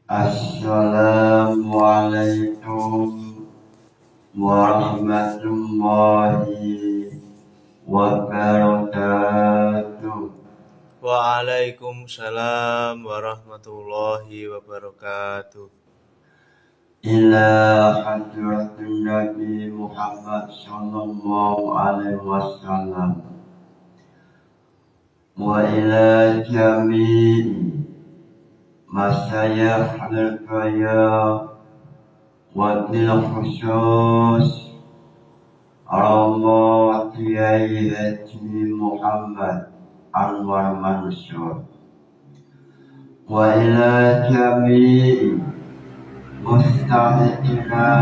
Assalamualaikum warahmatullahi wabarakatuh. Waalaikumsalam warahmatullahi wabarakatuh. Ila hadratin Nabi Muhammad sallallahu alaihi wasallam wa ila jami'i masyayikh al-qaya wa bil khusus Allah Kiai Haji Muhammad Anwar Mansur wa ila jami'i mustahidina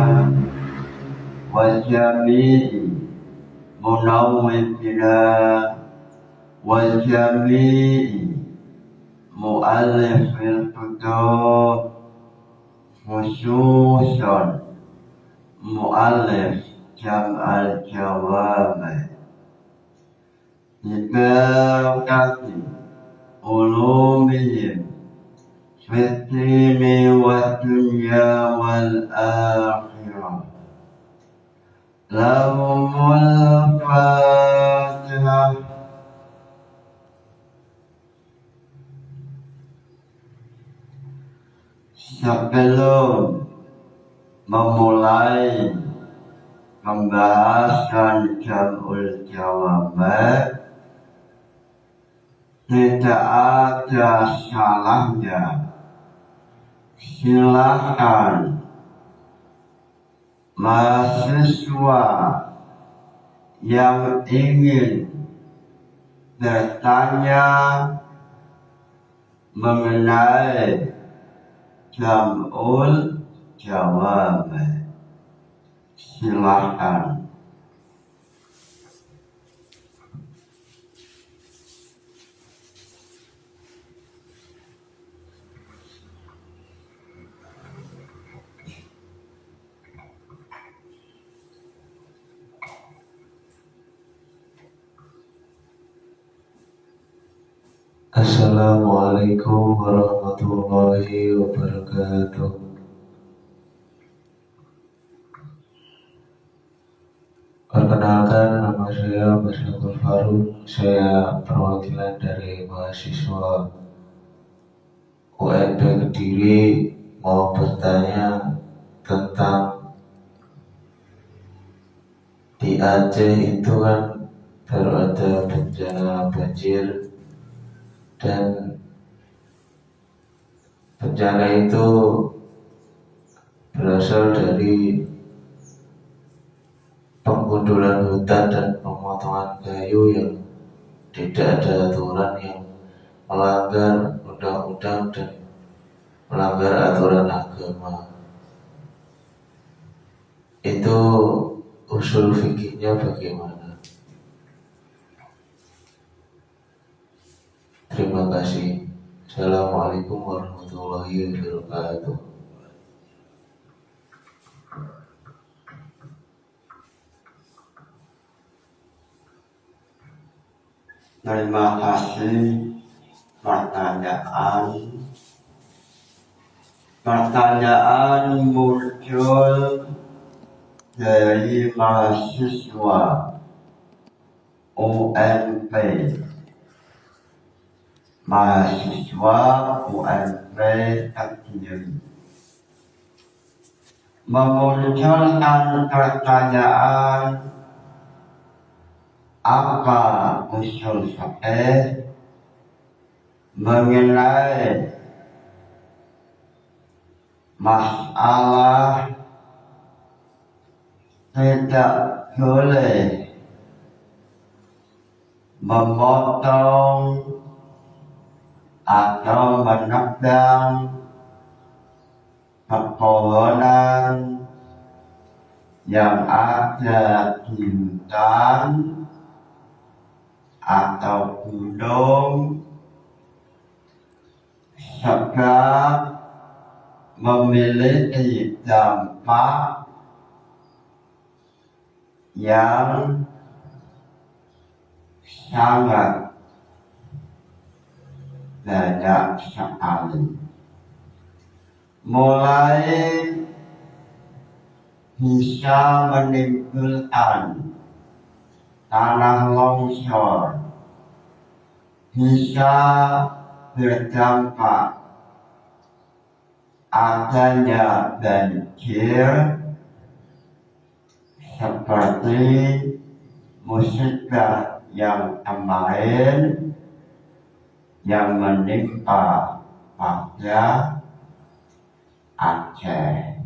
wa jami'i munawwidina wa jami'i mu'allifil kutub khususan mu'allif jam'al jawami diberkati ulumihim fitini wa dunya wal akhirah. Lahumul Fatihah. Sebelum memulai pembahasan jam'ul jawami, tidak ada salahnya silakan mahasiswa yang ingin bertanya mengenai jam'ul jawami, silakan. Assalamualaikum warahmatullahi wabarakatuh. Perkenalkan, nama saya Basyatul Faruk. Saya perwakilan dari mahasiswa UNB Kediri, mau bertanya tentang di Aceh itu kan baru ada bencana banjir, dan bencana itu berasal dari penggundulan hutan dan pemotongan kayu yang tidak ada aturan, yang melanggar undang-undang dan melanggar aturan agama. Itu usul fikihnya bagaimana? Terima kasih. Assalamualaikum warahmatullahi wabarakatuh. Terima kasih pertanyaan muncul dari mahasiswa UNP Kediri memunculkan pertanyaan, apa usul fikih mengenai masalah tidak boleh memotong atau menebang pepohonan yang ada di hutan atau gunung, sebab memiliki dampak yang sangat banyak sekali. mulai bisa menimbulkan tanah longsor, bisa berdampak adanya banjir seperti musibah yang kemarin yang menimpa pada Aceh.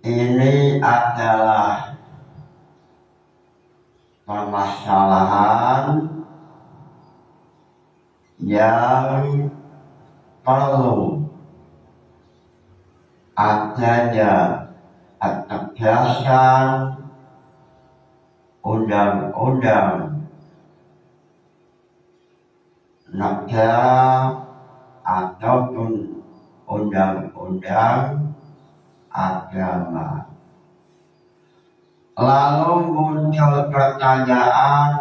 Ini adalah permasalahan yang perlu adanya ketegasan undang-undang negara ataupun undang-undang agama. Lalu muncul pertanyaan,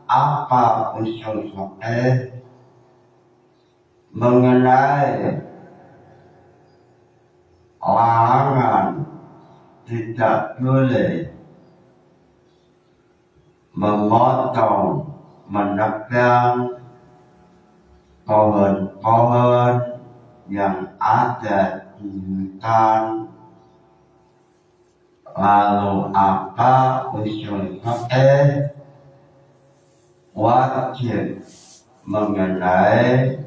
apa usul fikih mengenai larangan tidak boleh memotong, menebang pohon-pohon yang ada di hutan. Lalu apa usul fikih wajib mengenai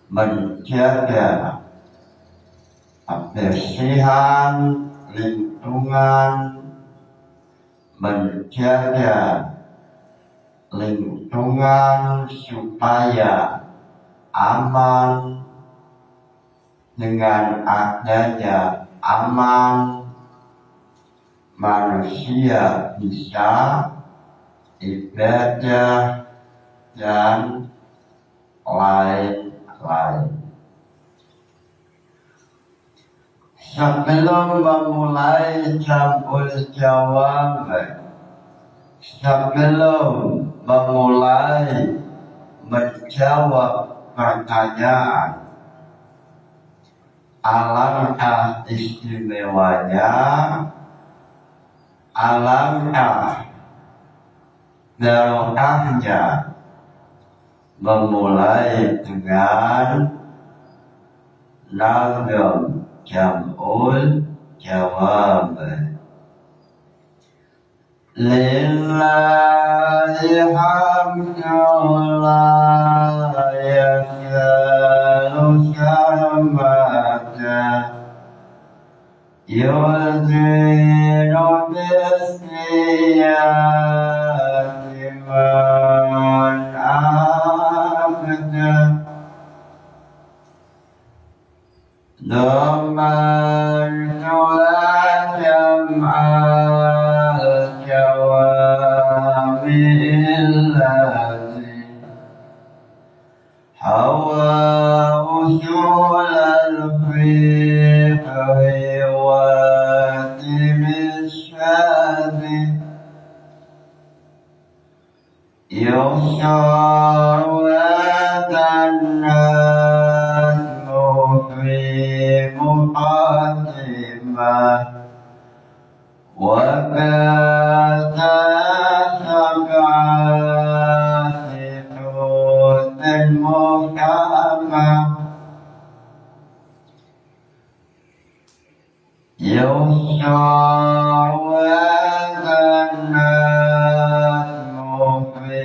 menjaga kebersihan lingkungan, menjaga lingkungan supaya aman. Dengan adanya aman, manusia bisa ibadah dan lain-lain. Sebelum memulai jamul jawab, sebelum memulai menjawab pertanyaan, alangkah istimewanya, alangkah barokahnya memulai dengan nazam jamul jawab. Lillahi hamdu la yasalu samada yuzinu bismiyati man abda Naman tulah jam'al jawami illati hawa usul al-fiqhi wa timisyadi yusharu adanna في مقدمة وكذا سبعة ثلث محكمة يشرع هذا النظم في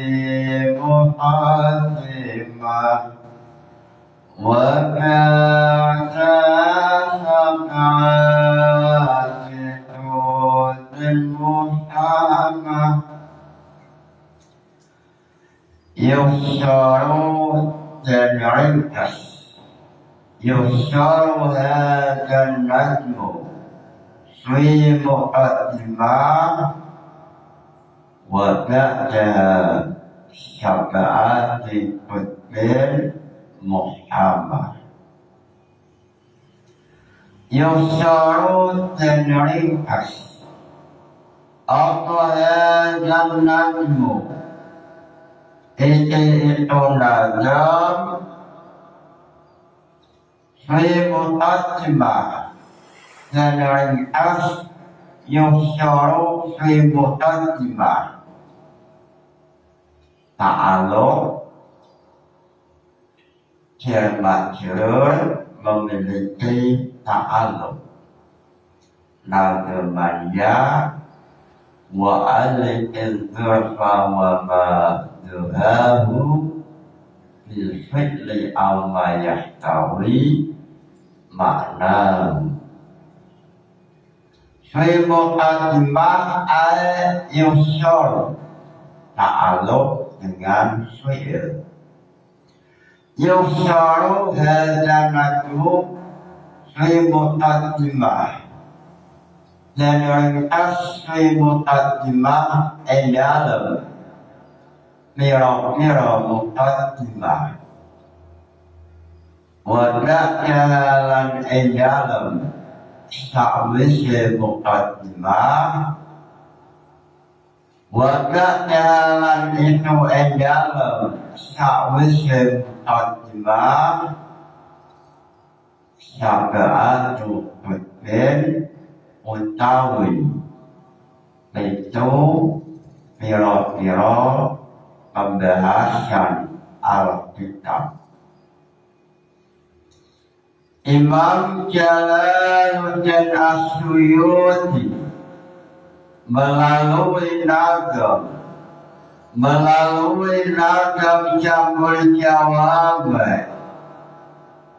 مقدمة وكان سبعة ثلث محكمة يشرع dan ringkas يشرع هذا النظم في مقدمة وبعدها سبعة كتب محكمة يشرع dan ringkas apa هذا النظم itu nazam في مقدمة الأصل يشار في مقدمة تعلق termater memiliki ta'alluq nagamanya wa al-inzirfa wa ma'duhahu bil fi'li aw ma yahtawi makna fi muqaddimah al-yushar ta'alluq dengan fi'il yusharu hadha matlub fi muqaddimah dan ringkas fi muqaddimah dalam mira muqaddimah wa da'alan dalam ta'wis muqaddimah wa da'alan itu dalam ta'wis muqaddimah sab'atu kutbin utawi itu pira-pira pembahasan Alkitab. Imam Jalaluddin As-Suyuti melalui nagam Jamul Jawab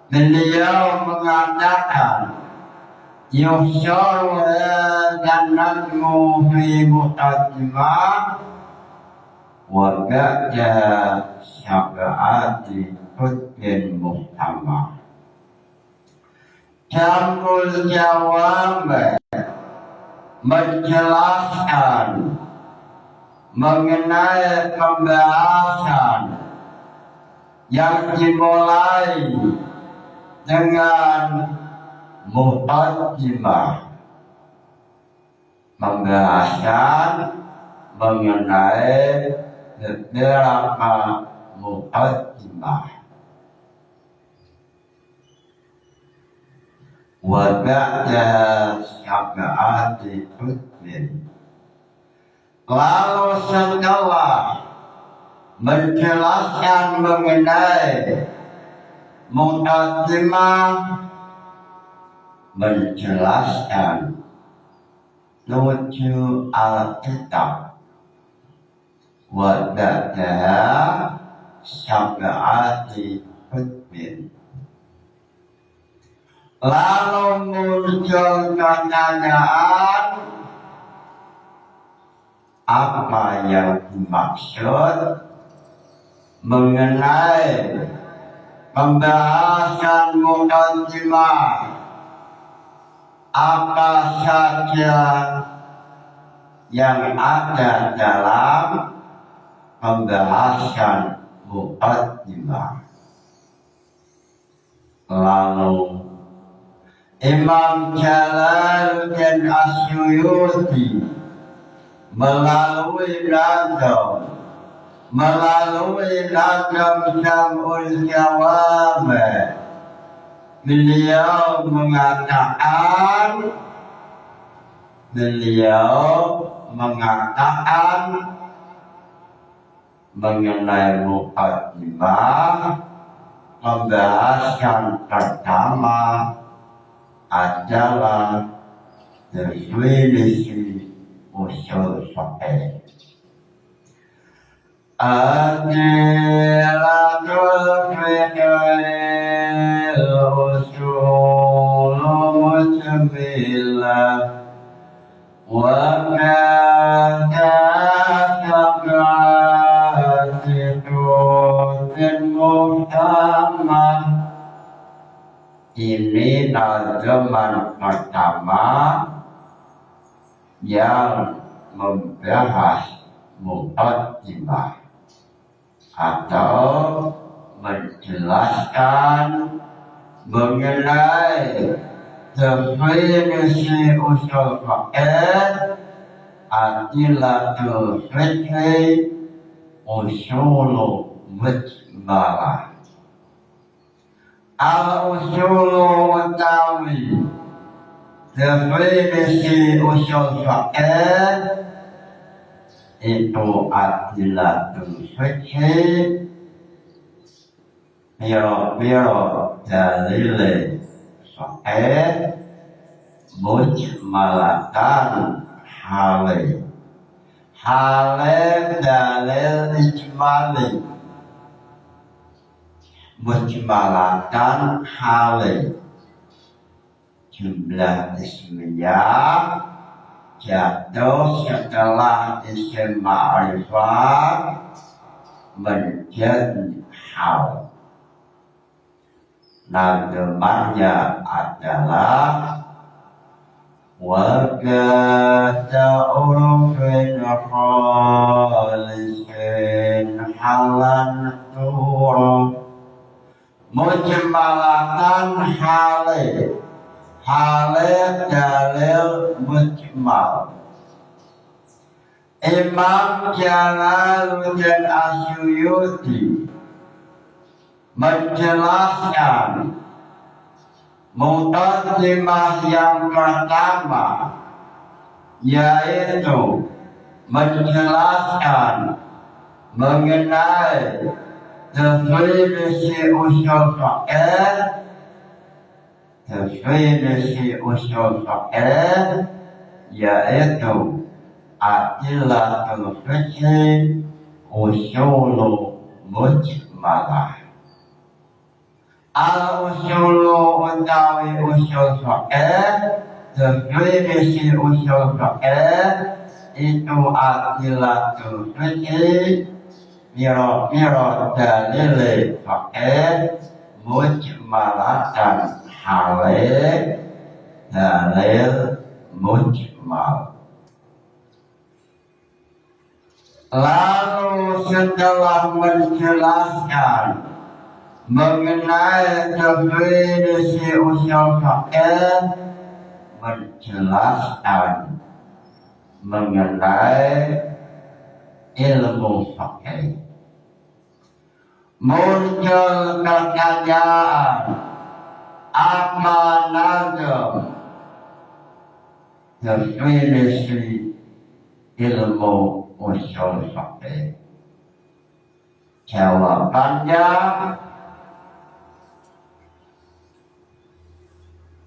beliau mengatakan yushar dan nadmu fi muqaddimah wa ba'da syab'ati kutbin muhtamah. Jamul Jawab menjelaskan mengenai pembahasan yang dimulai dengan muqaddimah, pembahasan mengenai beberapa muqaddimah. Wa ba'da syab'ati kutbin, lalu setelah menjelaskan mengenai muqaddimah, menjelaskan tujuh Alkitab wa ba'da syab'ati kutbin, lalu muncul pertanyaan apa yang dimaksud mengenai pembahasan muqaddimah, apa saja yang ada dalam pembahasan muqaddimah. Lalu Imam Jalaluddin As-Suyuti melalui nagam Jamul Jawab beliau mengatakan mengenai muqaddimah, pembahasan pertama adalah definisi usul fiqh. Adilatul fiqh usul mujmilah wa ini nazaman pertama yang membahas muqaddimah atau menjelaskan mengenai definisi usul fiqh, adilatul fiqh, usul mujmalah. Al-usulu utawi definisi usul fiqh itu adilatul fikih, biro-biro dalil fiqh mujmalatan hale dalil ijmali mujmalatan hale jumlah ismiyah jatuh setelah isim ma'rifat menjadi hal. Nademannya adalah wagata urufin khalisin halan turun mujmalatan hale dalil mujmal. Imam Jalaluddin Asyuyuti menjelaskan muqaddimah yang pertama, yaitu menjelaskan mengenai definisi usul fiqh. Definisi usul fiqh yaitu adillatul fikih usulu mujmalah. Al-usulu utawi usul fiqh, definisi usul fiqh itu adillatul fikih, biro-biro dalil fiqh mujmalatan hale dalil mujmal. Lalu setelah menjelaskan mengenai definisi usul fiqh, menjelaskan mengenai ilmu fiqh, muncul pertanyaan, apa nazam definisi ilmu usul fiqh? Jawabannya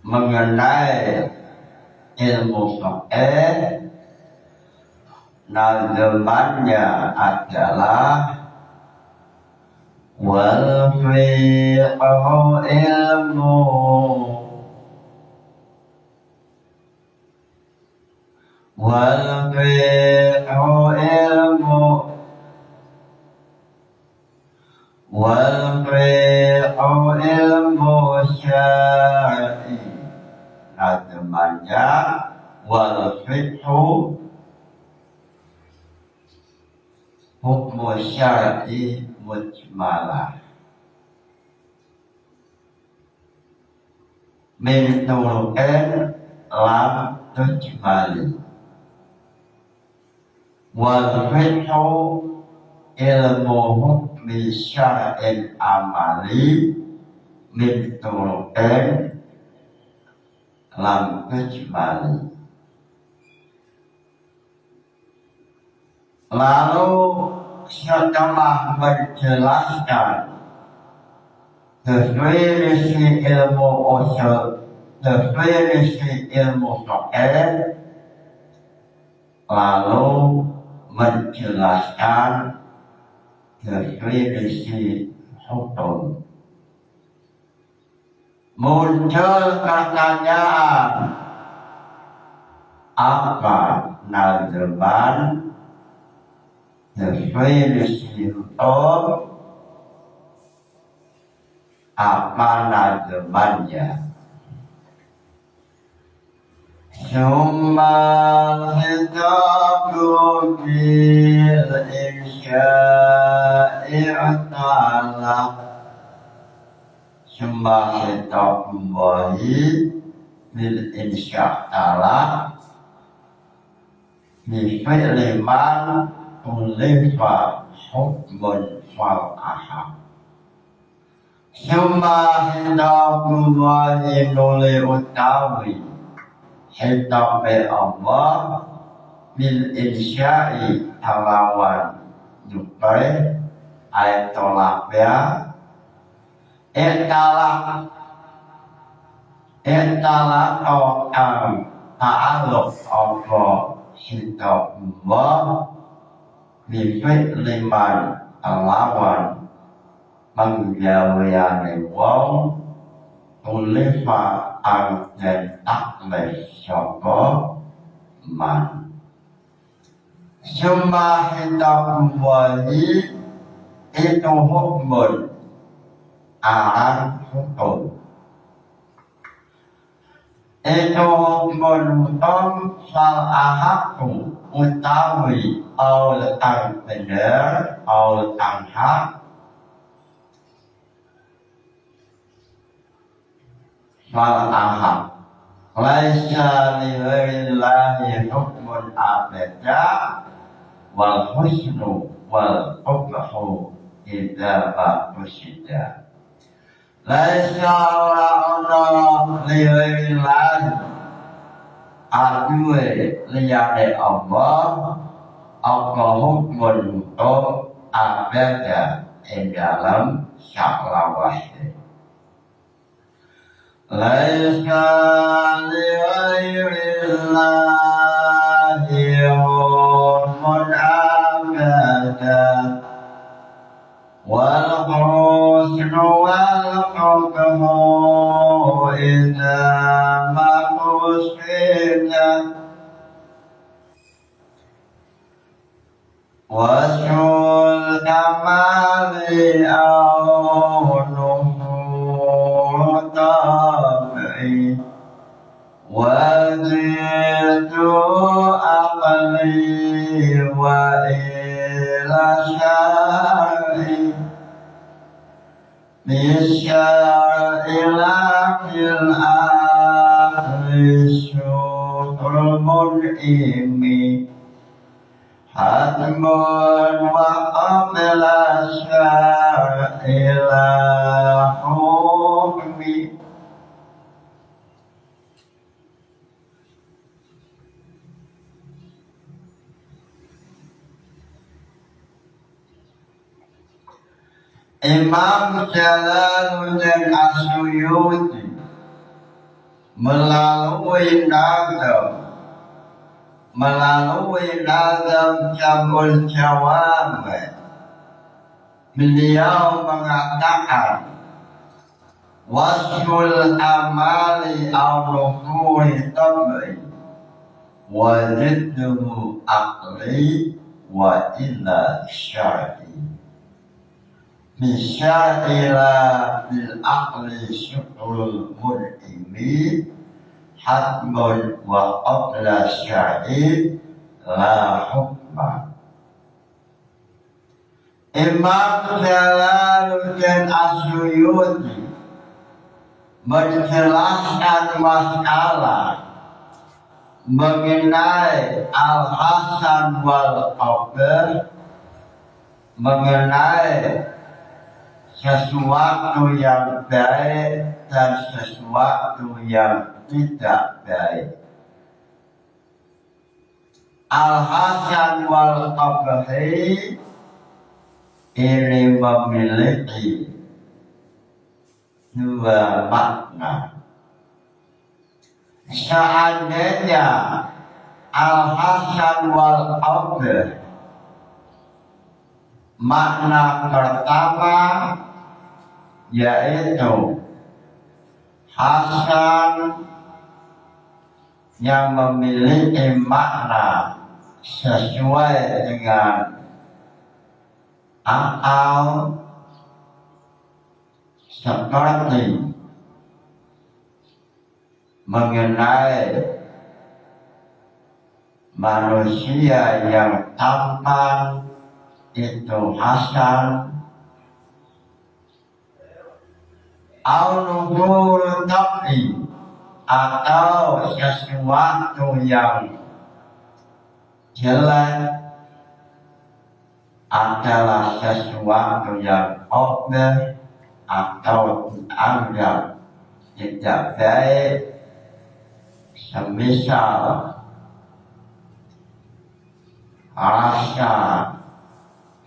mengenai ilmu fiqh, nazamannya adalah wal fiqhu ilmu wal fiqhu ilmu wal fiqhu ilmu syar'i. Nazamannya wal fiqhu hukmu syar'i mujmalah min turuqin lam tujmali. Wal fiqhu ilmu hukmi syar'in amali min turuqin lam tujmali. Lalu setelah menjelaskan definisi ilmu usul, definisi ilmu fiqh, lalu menjelaskan definisi hukum. Muncul pertanyaan, apa nazaman definisi hukum, apa nazamannya? Summal hitabu bil insya'i ta'ala. Summal hitabu bil insya' ta'ala bi fi'li man ulifa hukmun fal aham. Summa hidakullahi nuli utawi hidabe Allah bil insya'i kalawan nyupai ayat tolak ya Iktala ta'am ta'aluk Allah hidabullah bifit liman alawan menggawiane wong tulifa ang dan takle syoko man summa hidabullahi itu hukmun aran hukum itu hukmun sal ahakku utawi aul ang bener aul ang hak sal ahak laisa lillahi hukmun abada wal husnu wal qubhu idza ba'usida laisa ana lillahi adue liyane Allah apa hukmun untuk abada ing dalam saklawase laisa lillahi hukmun abada wal husnu wal qubhu idza maqusida wasul kamali awnuhu tabi wajidu aqli wa ila syari bisya'ila fil ahli syukur mun'imi hatmun wa qabla sya'ila hukmi Imam Jalaluddin As-Suyuti melalui nazam Jamul Jawami beliau mengatakan wasful amali au-nufuhi tabi wa jidduhu aqli wa illa syar'i bisya'ila bil aqli syukrul mun'imi hatmun wa qabla syar'i la hukma Imam Jalaluddin As-Suyuti menjelaskan masalah mengenai Al-Hasan wal-Qabir mengenai sesuatu yang baik dan sesuatu yang tidak baik. Al-Hasan wal-Qabri ini memiliki dua makna. Seandainya Al-Hasan wal-Qabri makna pertama yaitu Hasan yang memiliki makna sesuai dengan akal seperti mengenai manusia yang tampan itu Hasan au-nuhur tabi atau sesuatu yang jelek adalah sesuatu yang obeh atau dianggap tidak baik, semisal rasa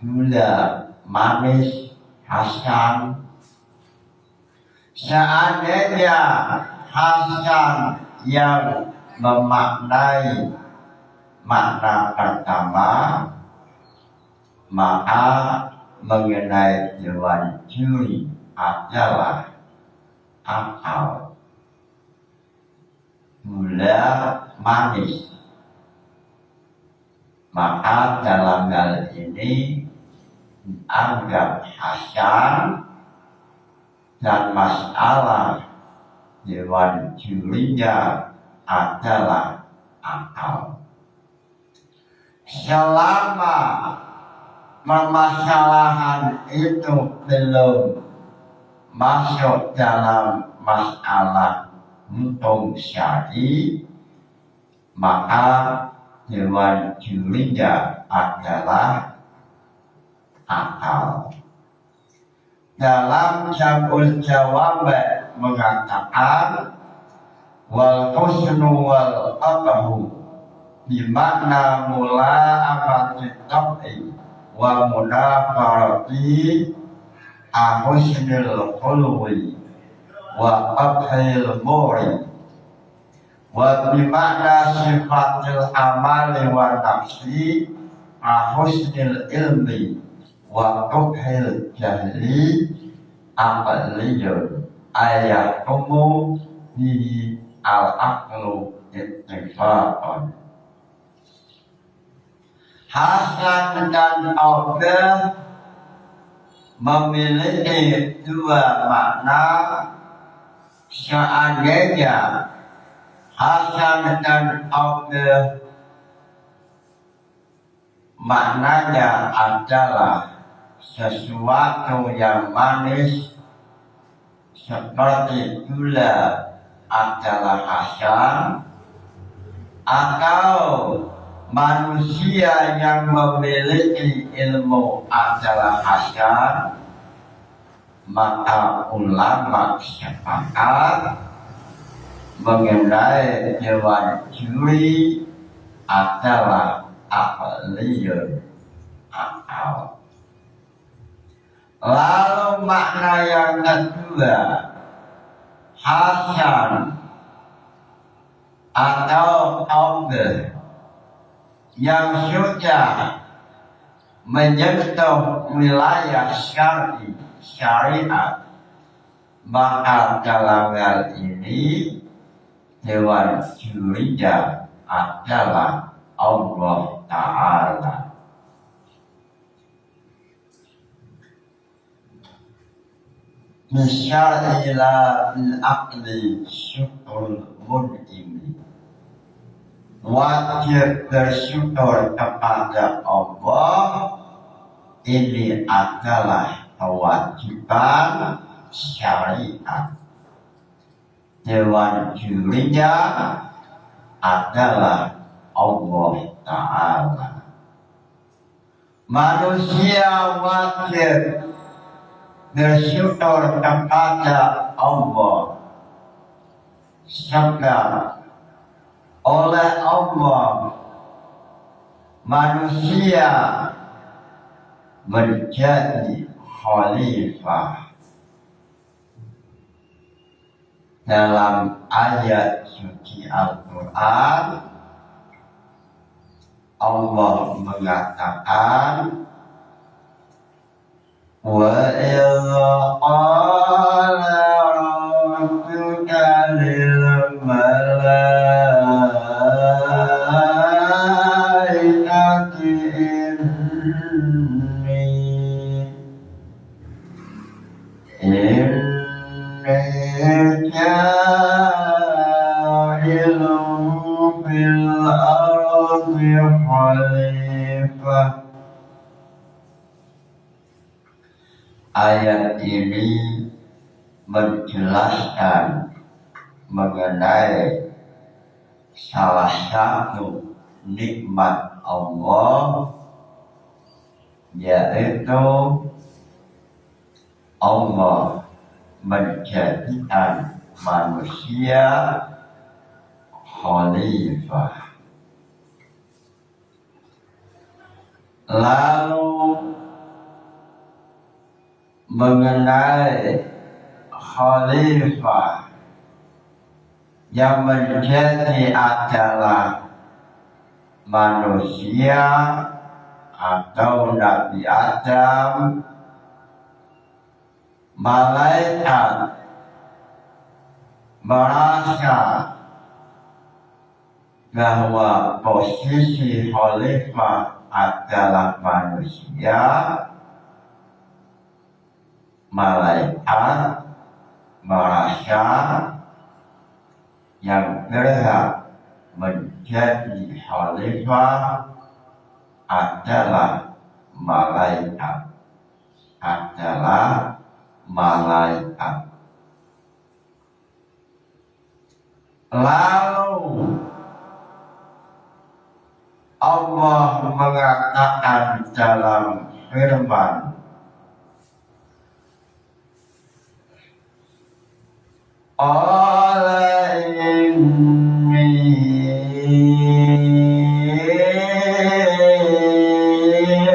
gula manis Hasan. Seandainya Hasan yang memaknai makna pertama, maka mengenai hewan curi adalah akal. Gula manis. Maka dalam hal ini dianggap Hasan dan masalah hewan curinya adalah akal. Selama permasalahan itu belum masuk dalam masalah hukum syar'i, maka hewan curinya adalah akal. Dalam Jam'ul Jawab mengatakan wal husnu wal qabahu bimakna mula'afatit tab'i wa munafarati ahusnil khuluwi wa qabhil muri wa bimakna sifatil amali wa nafsi ahusnil ilmi wa qabhil jahli aqliyun ayakumu di al-aqlu ittifaqan. Hasan dan Qabah memiliki dua makna. Seandainya Hasan dan Qabah maknanya adalah sesuatu yang manis seperti gula adalah Hasan, atau manusia yang memiliki ilmu adalah Hasan, maka ulama sepakat mengenai hewan curi adalah aqliyun, akal. Lalu makna yang kedua, Hasan atau Qabah yang sudah menyentuh wilayah syariat, maka dalam hal ini hewan curinya adalah Allah Ta'ala. Misya'ila al-aqli syukur mun'imi, wajib bersyukur kepada Allah ini adalah kewajiban syariat. Hewan curinya adalah Allah Ta'ala. Manusia wajib bersyukur kepada Allah sebab oleh Allah manusia menjadi khalifah. Dalam ayat suci Al-Quran Allah mengatakan وَإِذْ قَالَ رَبُّكَ لِلْمَلَائِكَةِ إِنِّي جَاعِلٌ فِي الْأَرْضِ خَلِيفَةً. Ayat ini menjelaskan mengenai salah satu nikmat Allah, yaitu Allah menjadikan manusia khalifah. Lalu mengenai khalifah yang menjadi adalah manusia atau Nabi Adam, malaikat merasa bahwa posisi khalifah adalah manusia. Malaikat merasa yang berhak menjadi khalifah adalah malaikat. Lalu Allah mengatakan dalam firman, Qala inni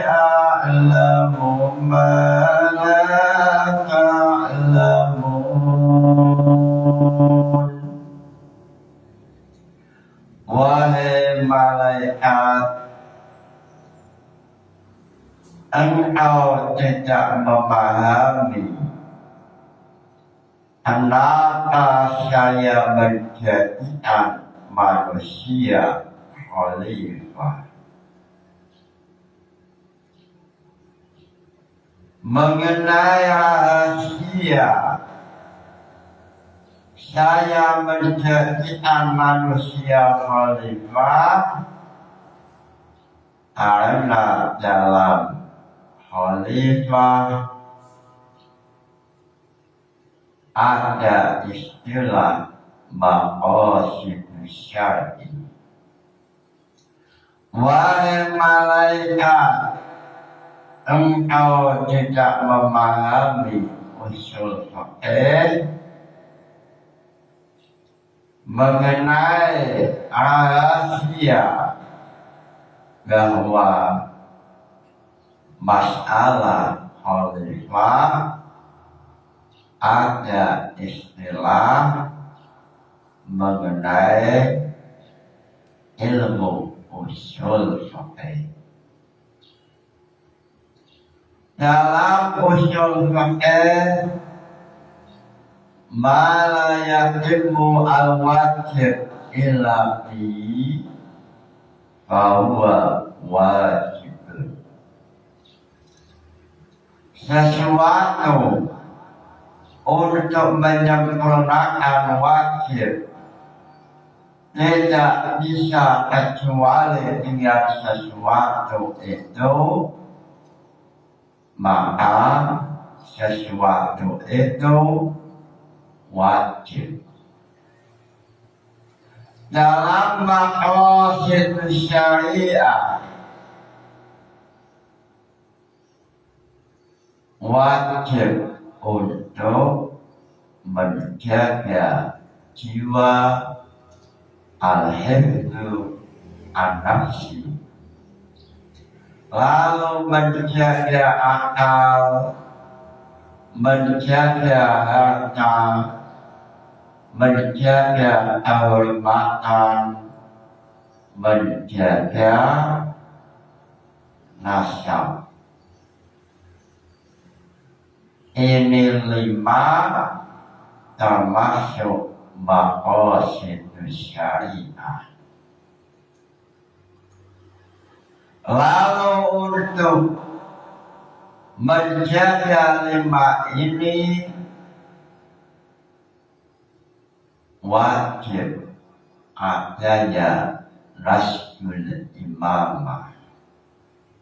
a'lamu ma la ta'lamun. Wahai malaikat, engkau tidak memahami kenapa saya menjadikan manusia khalifah. Mengenai rahasia saya menjadikan manusia khalifah, karena dalam khalifah ada istilah maqasid syar'i. Wahai malaikat, engkau tidak memahami usul fikih mengenai rahasia bahwa masalah khalifah ada istilah mengenai ilmu usul fikih. Dalam usul fikih, ma la yatimmu al-wajib illa bi fahuwa wajib. Sesuatu untuk menyempurnakan wajib tidak bisa kecuali dengan sesuatu itu, maka sesuatu itu wajib. Dalam maqasid syariah, wajib untuk menjaga jiwa, al-hifdzu an-nafsi, lalu menjaga akal, menjaga harta, menjaga kehormatan, menjaga nasab. Ini 5 termasuk maqasid syariah. Lalu untuk menjaga 5 ini wajib adanya rasul imamah,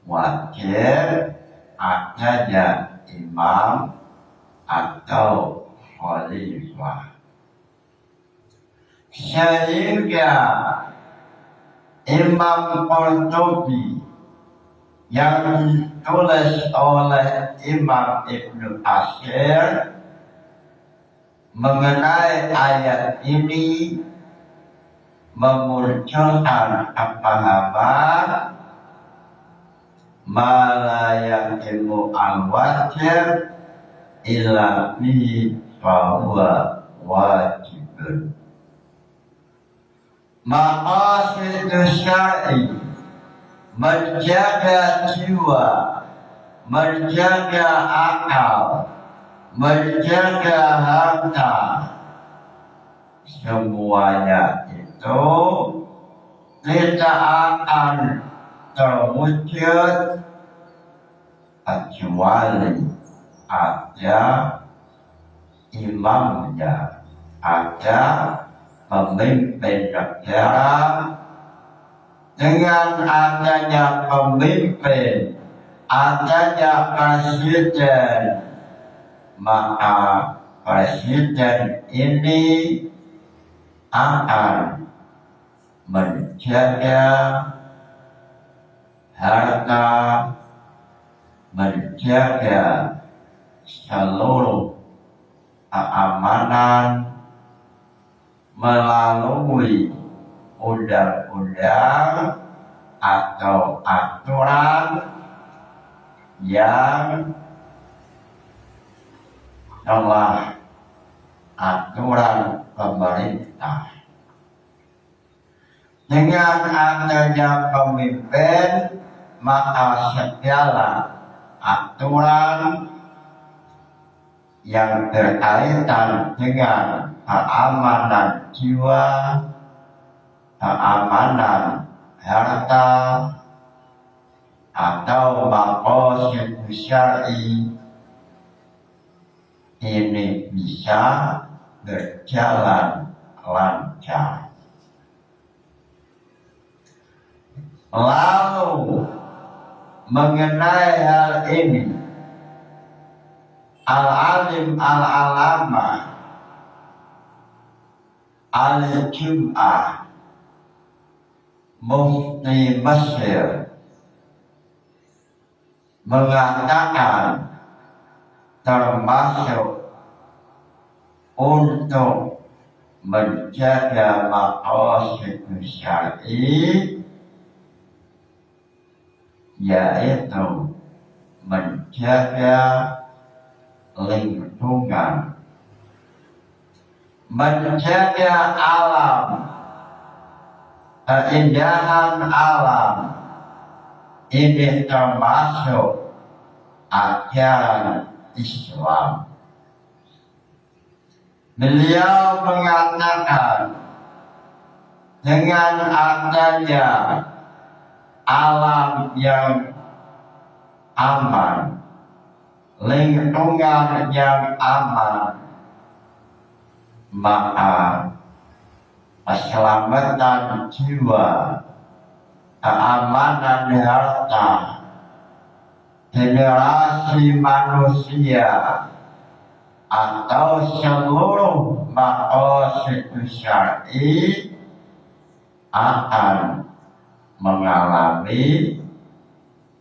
wajib adanya imam atau khalifah, sehingga Imam Qurtubi yang ditulis oleh Imam Ibnu Katsir mengenai ayat ini memunculkan pemahaman malaya ilmu al-wajib illa bihi fahuwa wajibun. Maqasid syar'i menjaga jiwa, menjaga akal, menjaga harta, semuanya itu tidak akan terwujud kecuali ada imamnya, ada pemimpin negara. Dengan adanya pemimpin, adanya presiden, maka presiden ini akan menjaga harta, menjaga seluruh keamanan melalui undang-undang atau aturan yang telah aturan pemerintah. Dengan adanya pemimpin, maka segala aturan yang berkaitan dengan keamanan jiwa, keamanan harta, atau maqasid syar'i ini bisa berjalan lancar. Lalu mengenai hal ini, al-alim al-alama al-Jum'ah Mufti Mesir mengatakan termasuk untuk menjaga maqasid syar'i yaitu menjaga lingkungan, menjaga alam, keindahan alam. Ini termasuk ajaran Islam. Beliau mengatakan dengan adanya alam yang aman, lingkungan yang aman, maka keselamatan jiwa, keamanan harta, generasi manusia atau seluruh maqasid syar'i akan mengalami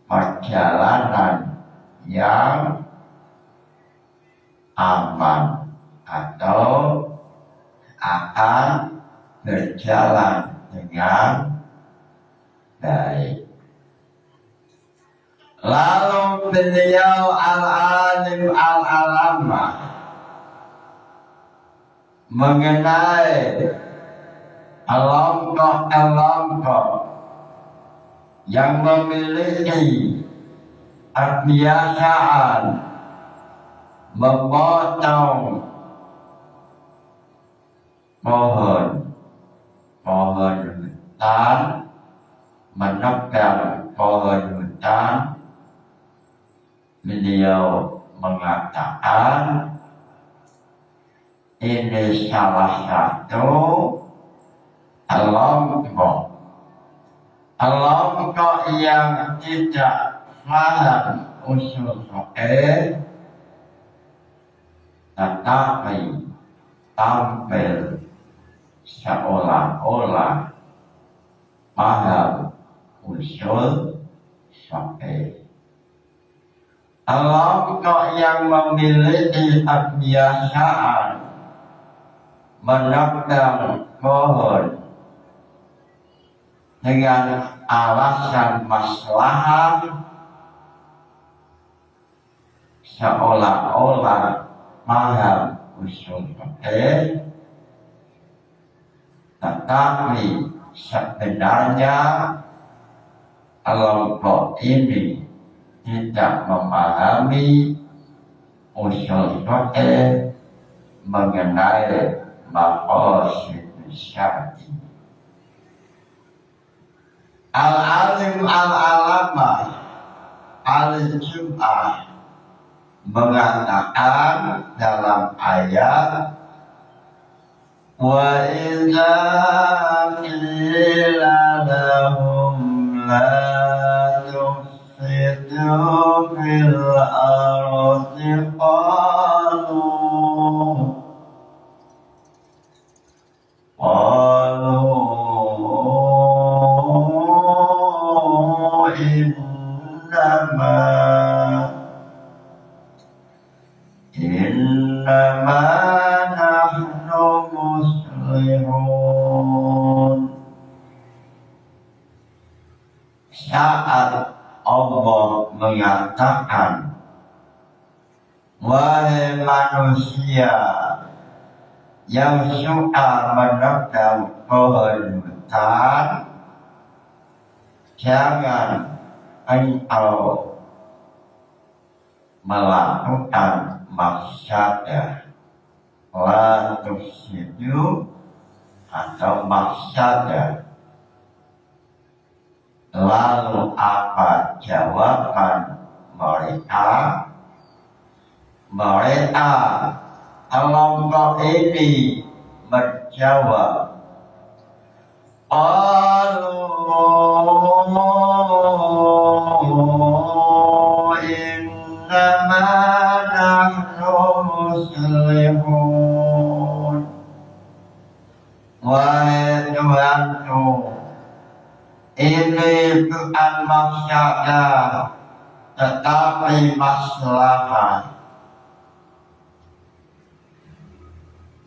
perjalanan yang aman atau akan berjalan dengan baik. Lalu beliau al-alim al-alama mengenai kelompok-kelompok yang memiliki kebiasaan memotong pohon hutan, menebang pohon hutan. Beliau mengatakan ini salah satu kelompok yang tidak paham usul fikih, tetapi tampil seolah-olah paham usul fikih. Kelompok yang memiliki kebiasaan menebang pohon dengan alasan maslahat seolah-olah paham usul fikih, tetapi sebenarnya kelompok ini tidak memahami usul fikih mengenai maqasid syar'i. Al-alim al-alama al-jum'ah mengatakan dalam ayat wa idza qila lahum la tufsidu fil ardi qalu innama nahnu muslihun. Saat Allah mengatakan, wahai manusia yang suka menebang pohon hutan, jangan engkau melakukan mafsadah, la tufsidu atau mafsadah. Lalu apa jawaban mereka? Mereka kelompok ini menjawab, innama nahnu muslihun. Wahai Tuhanku, ini bukan mafsadah tetapi maslahat.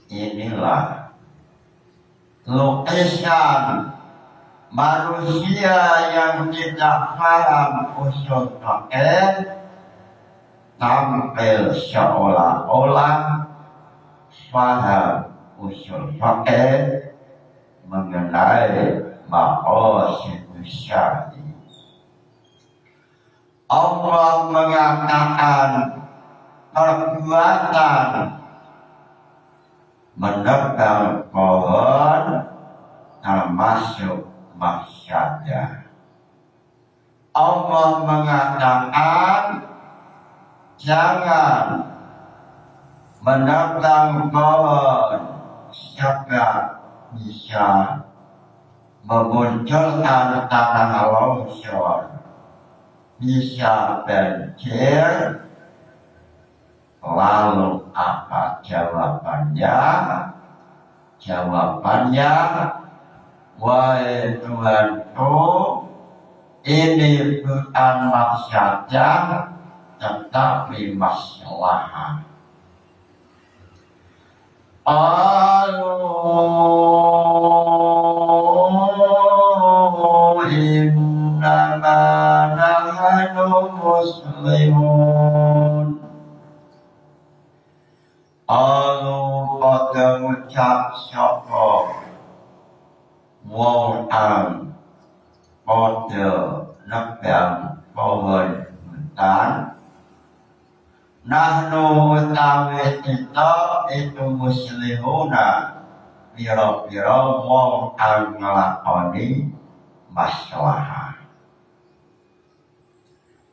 Inilah lukisan manusia yang tidak paham usul fikih tampil seolah-olah paham usul fikih mengenai maqasid syar'i. Allah mengatakan perbuatan menebang pohon termasuk mafsadah. Allah mengatakan jangan menebang pohon sebab bisa memunculkan tanah longsor, bisa banjir. Lalu apa jawabannya? Jawabannya, wahai Tuhanku, ini bukan mafsadah tetapi maslahat. Innama nahnu muslihun. Pada ngucap sapa wong ang pada nebang pohon hutan, nahnu utawi kita itu muslihuna, pira-pira wong ang nglakoni maslahat.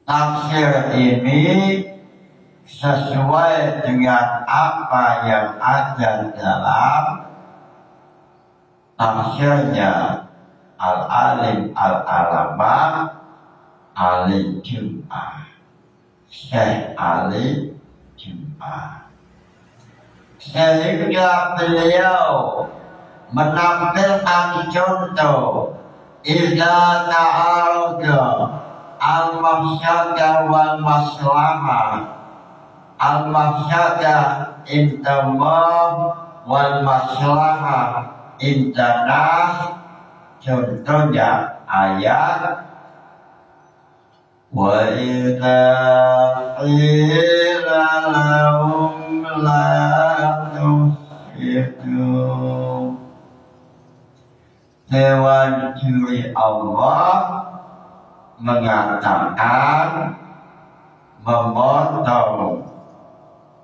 Tafsir ini sesuai dengan apa yang ada dalam tafsirnya Al-Alim Al-Alama Ali Jum'ah, Syekh Ali Jum'ah, sehingga beliau menampilkan contoh idza ta'arada al-mafsadah wal maslahah. Al-mafsadah intamah wal maslahah indana. Contohnya ayat wa idza qila lahum la tufsidu. Dewan juri Allah mengatakan memotong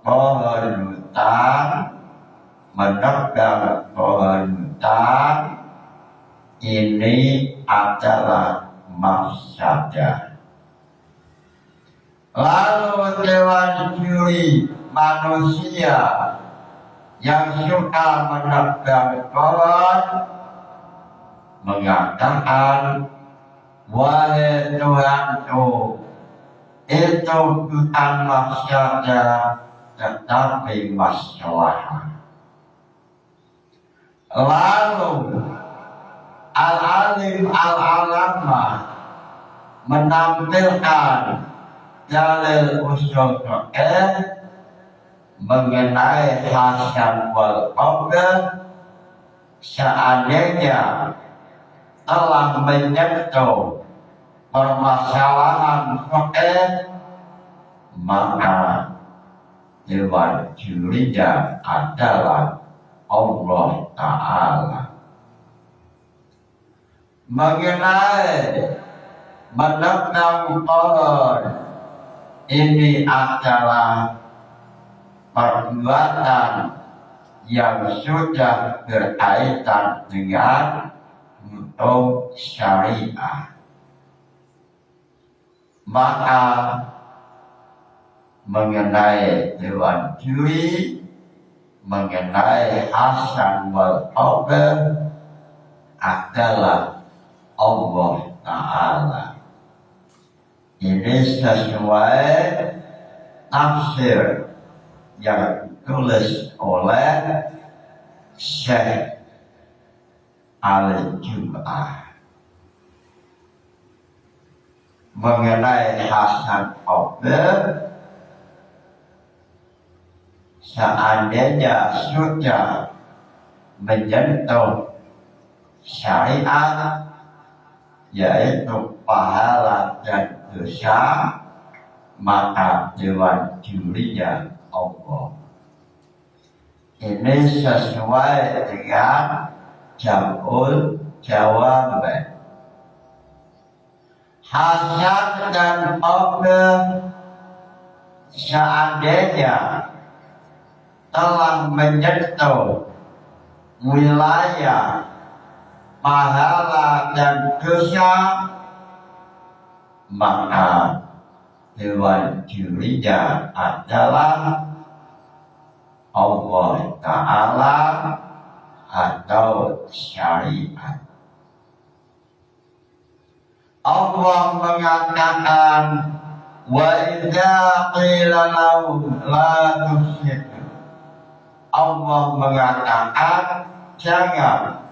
pohon hutan, menebang pohon hutan ini adalah mafsadah. Lalu dewan juri manusia yang suka menebang pohon mengatakan, wahai Tuhanku, itu bukan mafsadah tetapi maslahah. Lalu al-alim al-alamah menampilkan dalil usul fiqh mengenai hasan wal qabah seandainya telah menyentuh permasalahan fiqh, maka dewan jurinya adalah Allah Ta'ala. Mengenai menebang pohon, ini adalah perbuatan yang sudah berkaitan dengan hukum syariah. Maka mengenai dewan juri, mengenai hasan wal qabah adalah Allah Ta'ala. Ini sesuai tafsir yang ditulis oleh Syekh Al-Jum'ah. Mengenai hasan qabah, seandainya sudah menyentuh syariat, yaitu pahala dan dosa, maka dewan jurinya Allah. Ini sesuai dengan jam'ul jawab. Hasan dan qabah seandainya telah menyentuh wilayah pahala dan dosa, maka dewan jurinya adalah Allah Ta'ala atau syariat. Allah mengatakan, wa idza qila lahum la tufsidu. Allah mengatakan jangan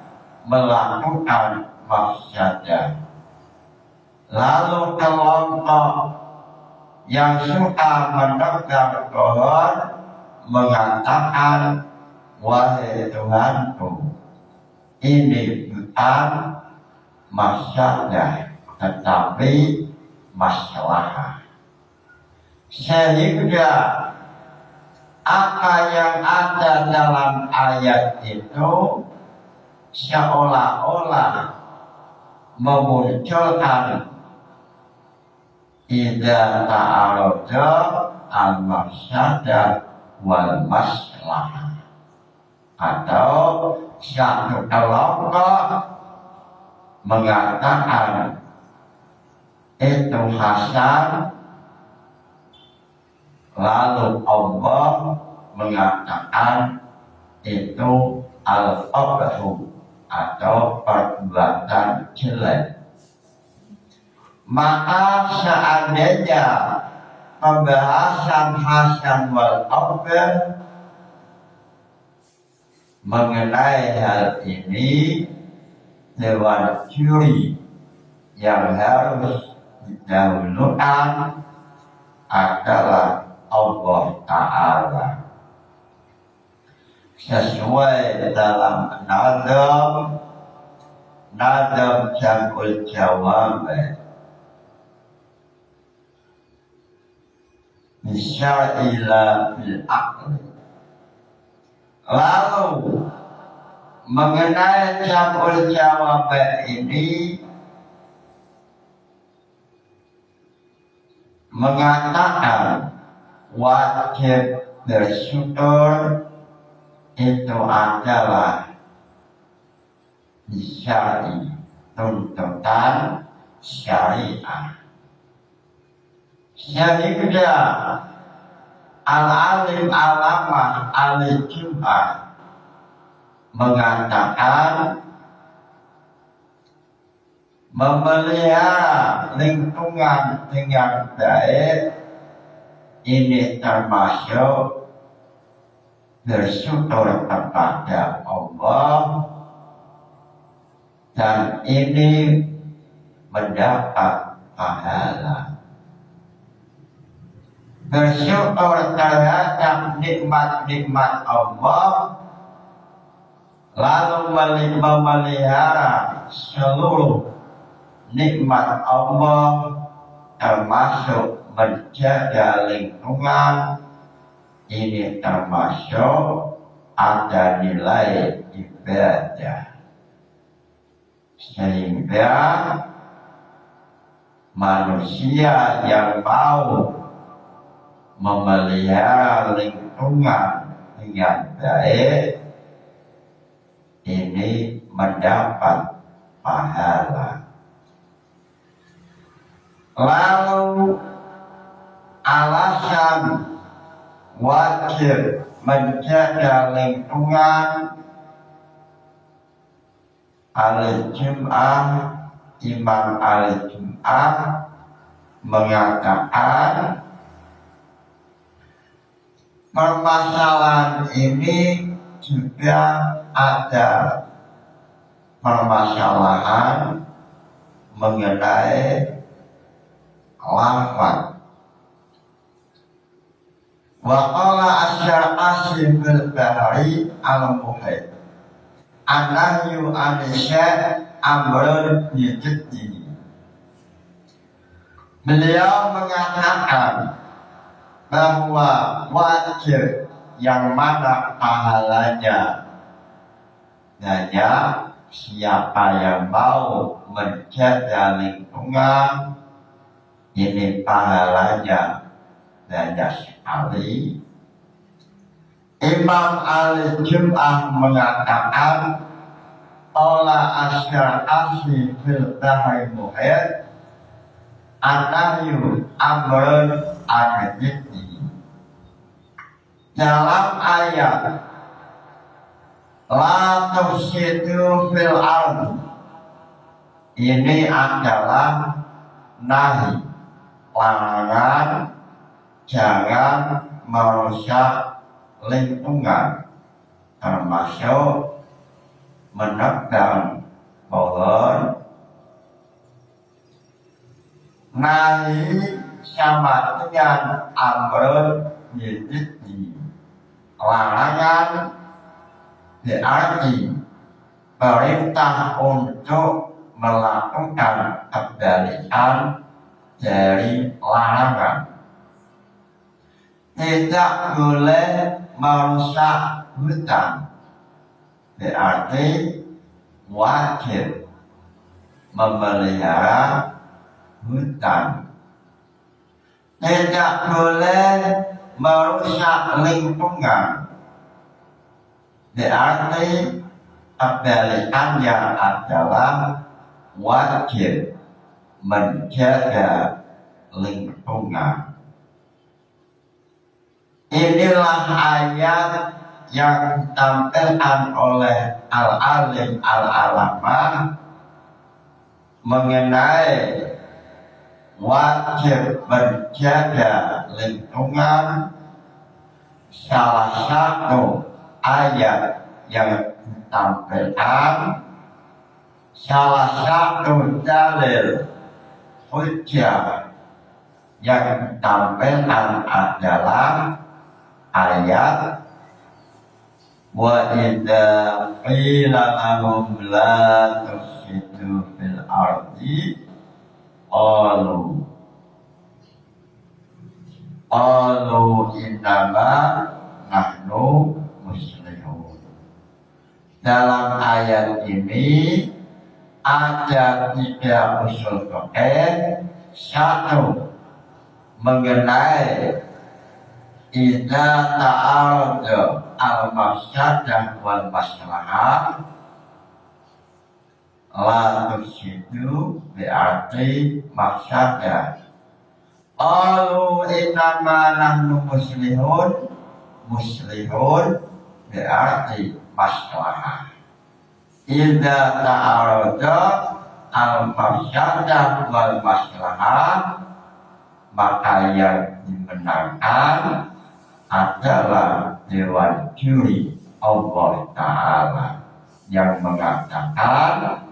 melakukan mafsadah. Lalu kelompok yang suka menebang pohon mengatakan, wahai Tuhanku, ini bukan mafsadah tetapi maslahah. Sehingga apa yang ada dalam ayat itu seolah-olah memunculkan idza ta'arada al-mafsadah wal maslahah, atau satu kelompok mengatakan itu hasan, lalu Allah mengatakan itu al-qabhu atau perbuatan jelek. Maka seandainya pembahasan hasan wal qabah mengenai hal ini, dewan juri yang harus didahulukan adalah Allah Ta'ala. sesuai dalam nadam jamul jawab bisyar'ila bil aqli. Lalu mengenai jamul jawab ini mengatakan wajib bersyukur itu adalah syar'i, tuntutan syariah. Sehingga al-alim alamah al-jum'ah mengatakan memelihara lingkungan dengan baik ini termasuk bersyukur kepada Allah, dan ini mendapat pahala. Bersyukur terhadap nikmat-nikmat Allah, lalu memelihara seluruh nikmat Allah, termasuk menjaga lingkungan, ini termasuk ada nilai ibadah. Sehingga manusia yang mau memelihara lingkungan dengan baik ini mendapat pahala. Lalu alasan wajib menjaga lingkungan, Al-Jum'ah, Imam Al-Jum'ah mengatakan permasalahan ini juga ada permasalahan mengenai lafaz. Wa qala asy-sya'asi bil bahri al-muhit anahyu anisya amrun yujiddi. Beliau mengatakan bahwa wajib yang mana pahalanya hanya siapa yang mau menjaga lingkungan ini pahalanya banyak sekali. Imam Al-Jum'ah mengatakan Ola asy-sya'asi fil bahri muhit anahyu amrun an-jiddi. Dalam ayat la tufsidu fil ardi ini adalah nahi, larangan jangan merusak lingkungan, termasuk menebang pohon. Nahi sama dengan amrun yujiddi, larangan berarti perintah untuk melakukan kebalikan dari larangan. Tidak boleh merusak hutan, berarti wajib memelihara hutan. Tidak boleh merusak lingkungan, berarti kebalikannya adalah wajib menjaga lingkungan. Inilah ayat yang ditampilkan oleh al-alim al-alamah mengenai wajib menjaga lingkungan. Salah satu ayat yang ditampilkan, salah satu dalil hujjah yang ditampilkan adalah ayat Wa idza qila lahum la tufsidu fil ardi qalu innama nahnu muslihun. Dalam ayat ini ada 3 usul fikih. Satu, mengenai idza ta'arada al-mafsadah wal maslahah, la tufsidu berarti mafsadah. Qalu innama nahnu muslihun berarti maslahah. Idza ta'arada al-mafsadah wal maslahah, maka yang dimenangkan adalah Dewan Juri Allah Ta'ala yang mengatakan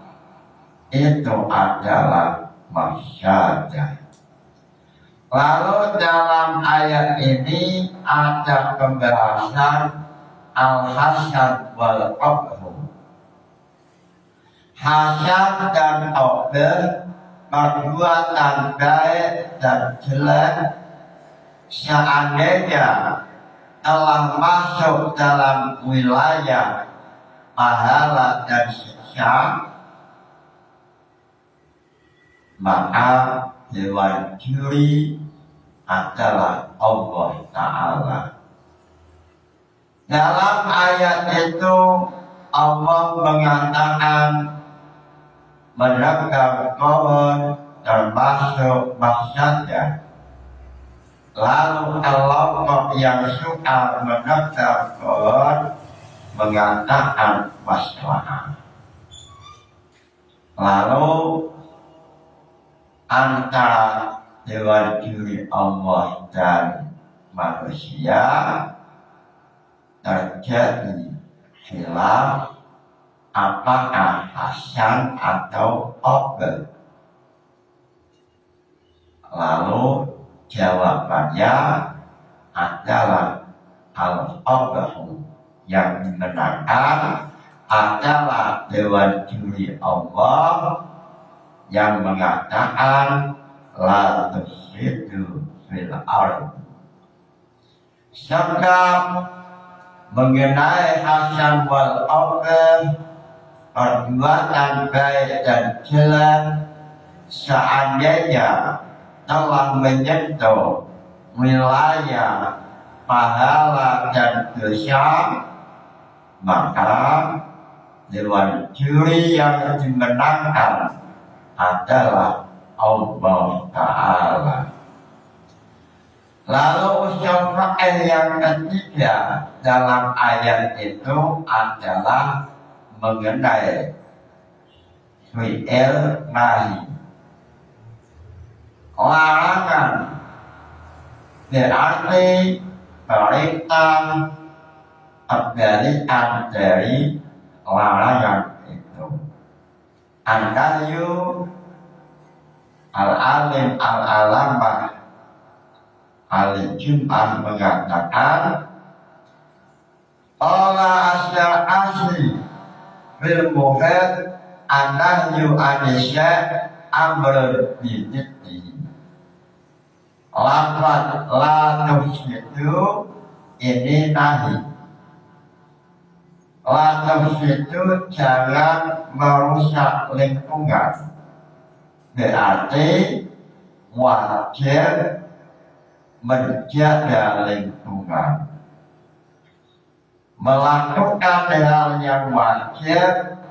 itu adalah mafsadah. Lalu dalam ayat ini ada pembahasan al-hasan wal qabhu. Hasan dan qabh, perbuatan baik dan jelek, seandainya telah masuk dalam wilayah pahala dan siksa, maka Dewan Juri adalah Allah Ta'ala. Dalam ayat itu Allah mengatakan menegak kawan termasuk mafsadah. Lalu kelompok yang suka menegak kawan mengatakan maslahah. Lalu antara Dewan Juri Allah dan manusia terjadi khilaf apakah hasan atau qabh. Lalu jawabannya adalah al-qabh, yang dimenangkan adalah Dewan Juri Allah yang mengatakan la tufsidu fil ardh. Sebab mengenai hasan wal qabh, perbuatan baik dan jelek, seandainya telah menyentuh wilayah pahala dan dosa, maka Dewan Juri yang dimenangkan adalah Allah Ta'ala. Lalu usul fikih yang ketiga dalam ayat itu adalah mengenai fi'il nahi. Larangan berarti perintah kebalikan dari larangan itu. An-nahyu al-alim al-alamah al-jum'ah mengatakan Allah asli fil muhid an-nahyu an-nisya' amrun bididdihi. Lafaz la tufsidu ini nahi. La tufsidu jangan merusak lingkungan, berarti wajib menjaga lingkungan. Melakukan hal yang wajib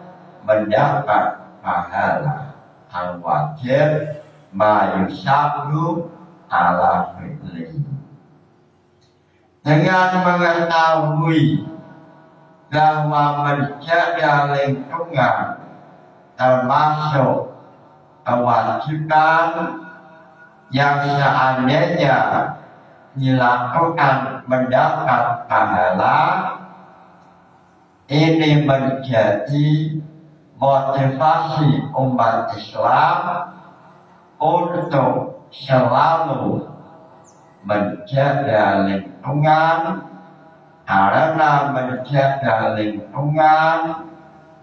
mendapat pahala. Al wajib ma yusabu ala fi'li. Dengan mengetahui bahwa menjaga lingkungan termasuk kewajiban yang seandainya dilakukan mendapat pahala, ini menjadi motivasi umat Islam untuk selalu menjaga lingkungan karena menjaga lingkungan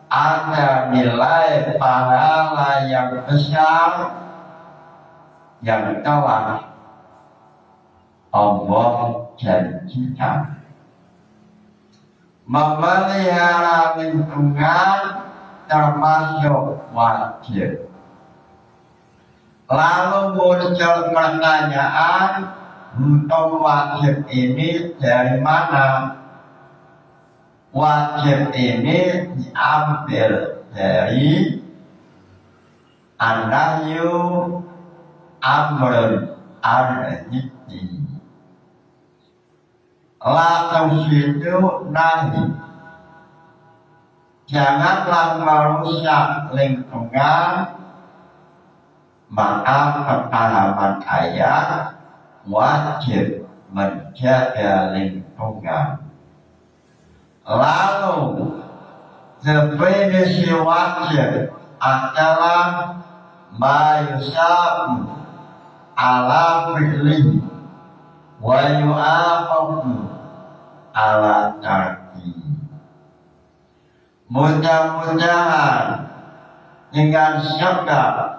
ada nilai pahala yang besar yang telah Allah janjikan. Memelihara lingkungan termasuk wajib. Lalu muncul pertanyaan, untuk wajib ini dari mana? Wajib ini diambil dari an-nahyu amrun ar-hiddi. La tusidu nahi. Janganlah merusak lingkungan. Maka pemahaman ayat wajib menjaga lingkungan. Lalu definisi wajib adalah mayusab ala fi'li wa yu'aqabu ala tarki. Mudah-mudahan dengan sebab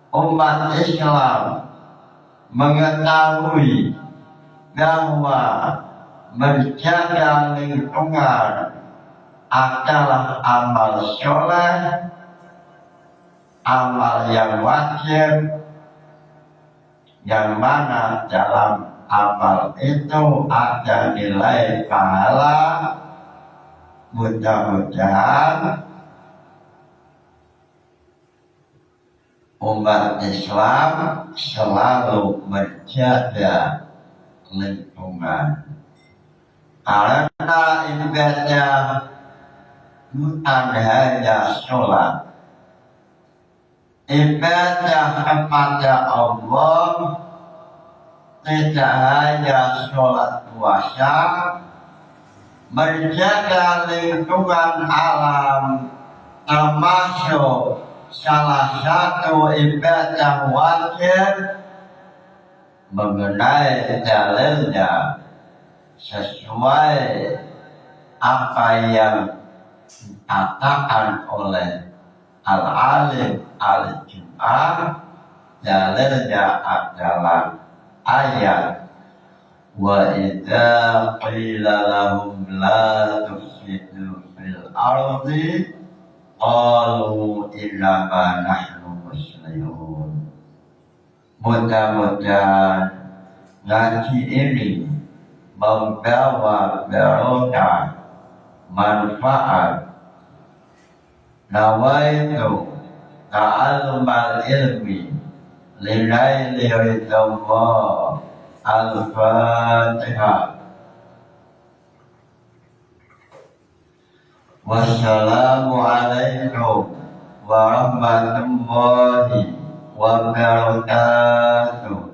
umat Islam mengetahui bahwa menjaga lingkungan adalah amal soleh, amal yang wajib, yang mana dalam amal itu ada nilai pahala. Mudah-mudahan umat Islam selalu menjaga lingkungan. Karena ibadah bukan hanya sholat. Ibadah kepada Allah tidak hanya sholat puasa, menjaga lingkungan alam termasuk salah satu ibadah wajib mengenai dalilnya sesuai apa yang dikatakan oleh Al-Alim Al-Jum'ah. Dalilnya adalah ayat wa idza qila lahum la tufsidu fil ardi qalu innama nahnu muslimun. Mudah-mudahan ngaji ini membawa barokah, manfaat. Nawaitu ta'allumal ilmi lillaili ridallah. Al-Fatihah. Wassalamualaikum warahmatullahi wabarakatuh.